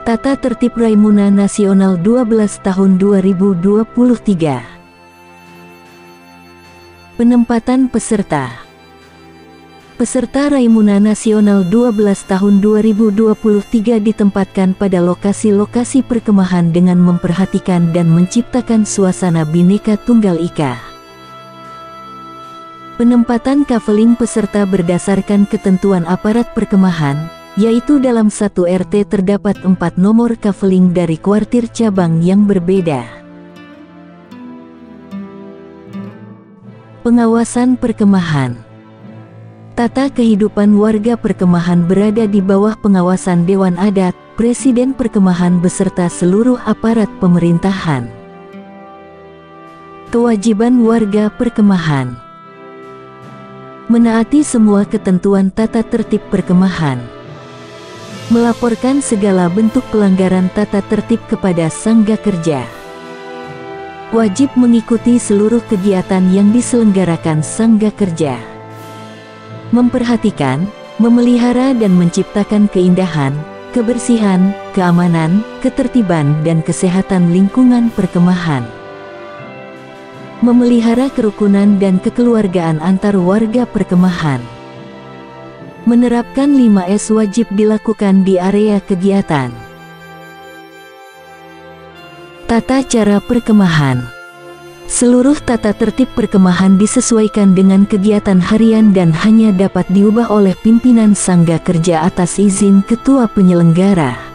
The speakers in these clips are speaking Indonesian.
Tata Tertib Raimuna Nasional 12 tahun 2023. Penempatan peserta. Peserta Raimuna Nasional 12 tahun 2023 ditempatkan pada lokasi-lokasi perkemahan dengan memperhatikan dan menciptakan suasana Bhinneka Tunggal Ika. Penempatan kaveling peserta berdasarkan ketentuan aparat perkemahan, yaitu dalam satu RT terdapat 4 nomor kaveling dari kuartir cabang yang berbeda. Pengawasan perkemahan. Tata kehidupan warga perkemahan berada di bawah pengawasan Dewan Adat, Presiden Perkemahan beserta seluruh aparat pemerintahan. Kewajiban warga perkemahan: menaati semua ketentuan tata tertib perkemahan, melaporkan segala bentuk pelanggaran tata tertib kepada Sangga Kerja, wajib mengikuti seluruh kegiatan yang diselenggarakan Sangga Kerja, memperhatikan, memelihara dan menciptakan keindahan, kebersihan, keamanan, ketertiban dan kesehatan lingkungan perkemahan, memelihara kerukunan dan kekeluargaan antar warga perkemahan. Menerapkan 5S wajib dilakukan di area kegiatan. Tata cara perkemahan. Seluruh tata tertib perkemahan disesuaikan dengan kegiatan harian dan hanya dapat diubah oleh pimpinan Sangga Kerja atas izin ketua penyelenggara.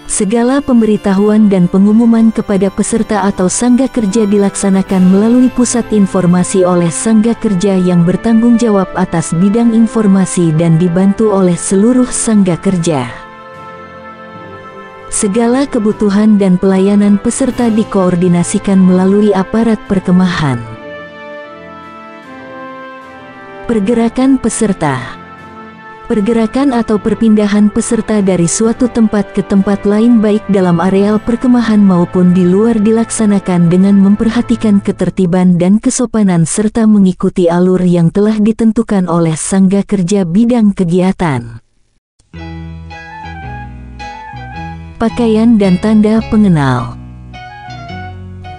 Segala pemberitahuan dan pengumuman kepada peserta atau Sangga Kerja dilaksanakan melalui pusat informasi oleh Sangga Kerja yang bertanggung jawab atas bidang informasi dan dibantu oleh seluruh Sangga Kerja. Segala kebutuhan dan pelayanan peserta dikoordinasikan melalui aparat perkemahan. Pergerakan peserta. Pergerakan atau perpindahan peserta dari suatu tempat ke tempat lain baik dalam areal perkemahan maupun di luar dilaksanakan dengan memperhatikan ketertiban dan kesopanan serta mengikuti alur yang telah ditentukan oleh Sangga Kerja bidang kegiatan. Pakaian dan tanda pengenal.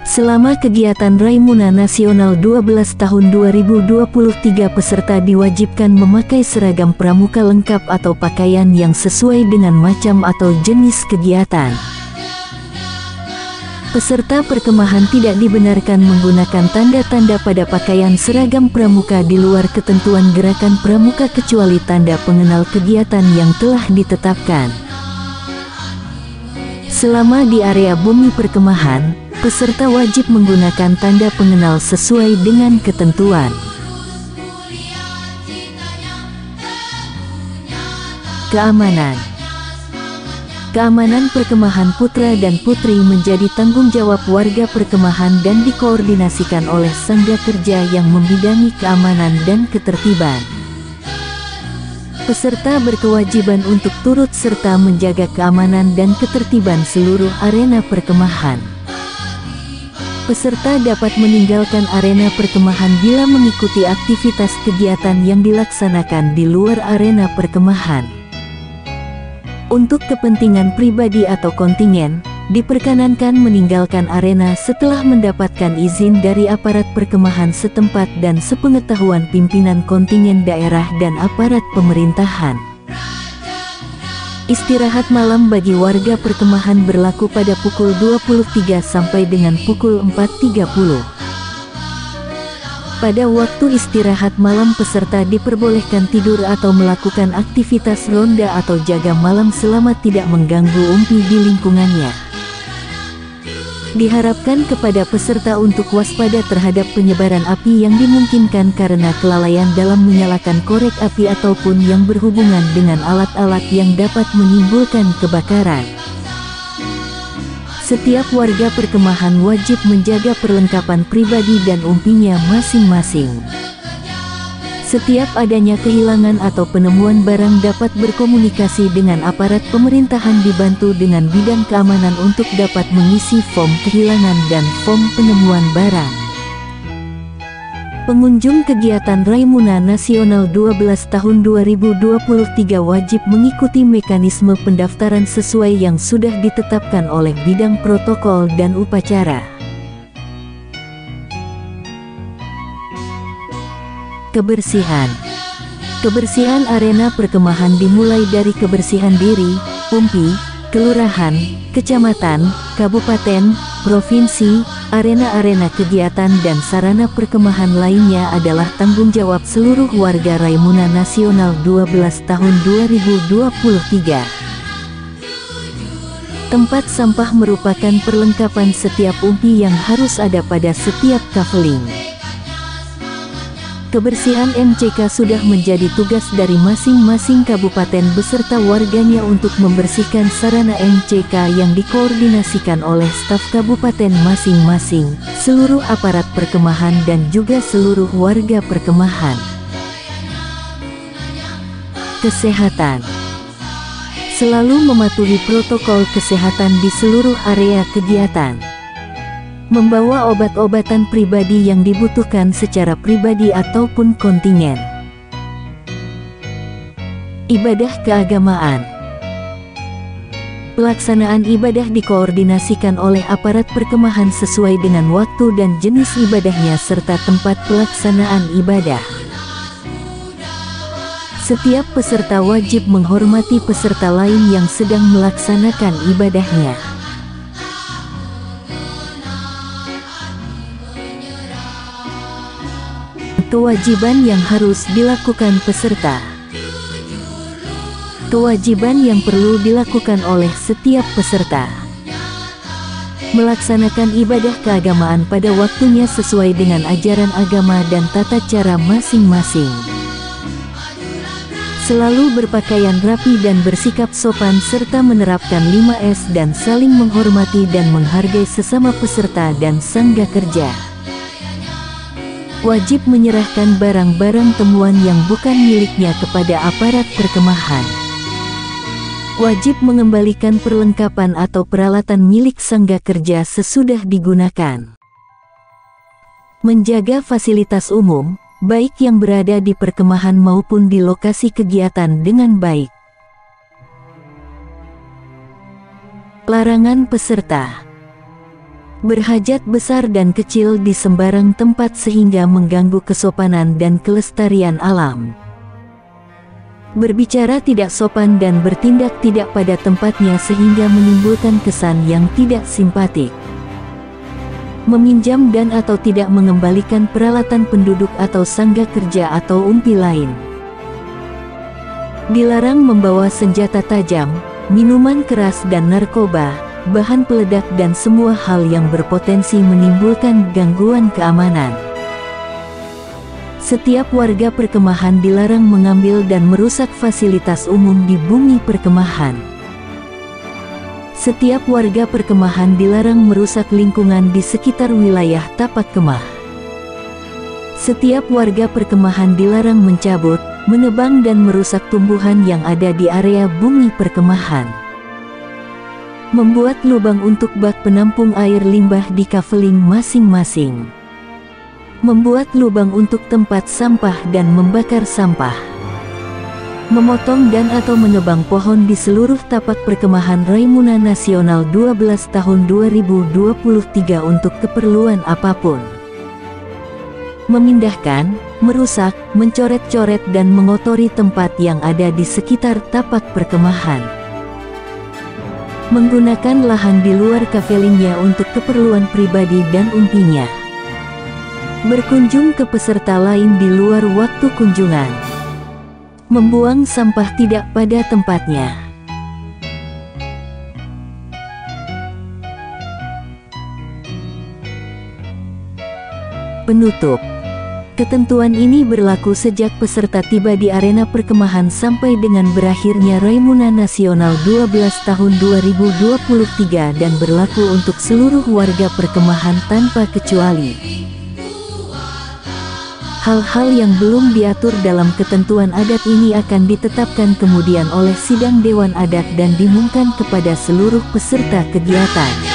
Selama kegiatan Raimuna Nasional 12 tahun 2023 peserta diwajibkan memakai seragam pramuka lengkap atau pakaian yang sesuai dengan macam atau jenis kegiatan. Peserta perkemahan tidak dibenarkan menggunakan tanda-tanda pada pakaian seragam pramuka di luar ketentuan gerakan pramuka kecuali tanda pengenal kegiatan yang telah ditetapkan. Selama di area bumi perkemahan, peserta wajib menggunakan tanda pengenal sesuai dengan ketentuan. Keamanan. Keamanan perkemahan putra dan putri menjadi tanggung jawab warga perkemahan dan dikoordinasikan oleh Sangga Kerja yang membidangi keamanan dan ketertiban. Peserta berkewajiban untuk turut serta menjaga keamanan dan ketertiban seluruh arena perkemahan. Peserta dapat meninggalkan arena perkemahan bila mengikuti aktivitas kegiatan yang dilaksanakan di luar arena perkemahan. Untuk kepentingan pribadi atau kontingen, diperkenankan meninggalkan arena setelah mendapatkan izin dari aparat perkemahan setempat dan sepengetahuan pimpinan kontingen daerah dan aparat pemerintahan. Istirahat malam bagi warga perkemahan berlaku pada pukul 23 sampai dengan pukul 4.30. Pada waktu istirahat malam peserta diperbolehkan tidur atau melakukan aktivitas ronda atau jaga malam selama tidak mengganggu umpi di lingkungannya. Diharapkan kepada peserta untuk waspada terhadap penyebaran api yang dimungkinkan karena kelalaian dalam menyalakan korek api ataupun yang berhubungan dengan alat-alat yang dapat menimbulkan kebakaran. Setiap warga perkemahan wajib menjaga perlengkapan pribadi dan umpinya masing-masing. Setiap adanya kehilangan atau penemuan barang dapat berkomunikasi dengan aparat pemerintahan dibantu dengan bidang keamanan untuk dapat mengisi form kehilangan dan form penemuan barang. Pengunjung kegiatan Raimuna Nasional 12 tahun 2023 wajib mengikuti mekanisme pendaftaran sesuai yang sudah ditetapkan oleh bidang protokol dan upacara. Kebersihan. Kebersihan arena perkemahan dimulai dari kebersihan diri, umpi, kelurahan, kecamatan, kabupaten, provinsi. Arena-arena kegiatan dan sarana perkemahan lainnya adalah tanggung jawab seluruh warga Raimuna Nasional 12 tahun 2023. Tempat sampah merupakan perlengkapan setiap umpi yang harus ada pada setiap kaveling. Kebersihan MCK sudah menjadi tugas dari masing-masing kabupaten beserta warganya untuk membersihkan sarana MCK yang dikoordinasikan oleh staf kabupaten masing-masing, seluruh aparat perkemahan dan juga seluruh warga perkemahan. Kesehatan. Selalu mematuhi protokol kesehatan di seluruh area kegiatan. Membawa obat-obatan pribadi yang dibutuhkan secara pribadi ataupun kontingen. Ibadah keagamaan. Pelaksanaan ibadah dikoordinasikan oleh aparat perkemahan sesuai dengan waktu dan jenis ibadahnya serta tempat pelaksanaan ibadah. Setiap peserta wajib menghormati peserta lain yang sedang melaksanakan ibadahnya. Kewajiban yang harus dilakukan peserta. Kewajiban yang perlu dilakukan oleh setiap peserta. Melaksanakan ibadah keagamaan pada waktunya sesuai dengan ajaran agama dan tata cara masing-masing. Selalu berpakaian rapi dan bersikap sopan serta menerapkan 5S dan saling menghormati dan menghargai sesama peserta dan sangga kerja. Wajib menyerahkan barang-barang temuan yang bukan miliknya kepada aparat perkemahan. Wajib mengembalikan perlengkapan atau peralatan milik sangga kerja sesudah digunakan. Menjaga fasilitas umum, baik yang berada di perkemahan maupun di lokasi kegiatan dengan baik. Larangan peserta. Berhajat besar dan kecil di sembarang tempat sehingga mengganggu kesopanan dan kelestarian alam. Berbicara tidak sopan dan bertindak tidak pada tempatnya sehingga menimbulkan kesan yang tidak simpatik. Meminjam dan atau tidak mengembalikan peralatan penduduk atau sangga kerja atau umpi lain. Dilarang membawa senjata tajam, minuman keras dan narkoba, bahan peledak dan semua hal yang berpotensi menimbulkan gangguan keamanan. Setiap warga perkemahan dilarang mengambil dan merusak fasilitas umum di bumi perkemahan. Setiap warga perkemahan dilarang merusak lingkungan di sekitar wilayah tapak kemah. Setiap warga perkemahan dilarang mencabut, menebang dan merusak tumbuhan yang ada di area bumi perkemahan. Membuat lubang untuk bak penampung air limbah di kaveling masing-masing. Membuat lubang untuk tempat sampah dan membakar sampah. Memotong dan atau menebang pohon di seluruh tapak perkemahan Raimuna Nasional 12 tahun 2023 untuk keperluan apapun. Memindahkan, merusak, mencoret-coret dan mengotori tempat yang ada di sekitar tapak perkemahan. Menggunakan lahan di luar kavelingnya untuk keperluan pribadi dan umpinya. Berkunjung ke peserta lain di luar waktu kunjungan. Membuang sampah tidak pada tempatnya. Penutup. Ketentuan ini berlaku sejak peserta tiba di arena perkemahan sampai dengan berakhirnya Raimuna Nasional 12 tahun 2023 dan berlaku untuk seluruh warga perkemahan tanpa kecuali. Hal-hal yang belum diatur dalam ketentuan adat ini akan ditetapkan kemudian oleh Sidang Dewan Adat dan diumumkan kepada seluruh peserta kegiatan.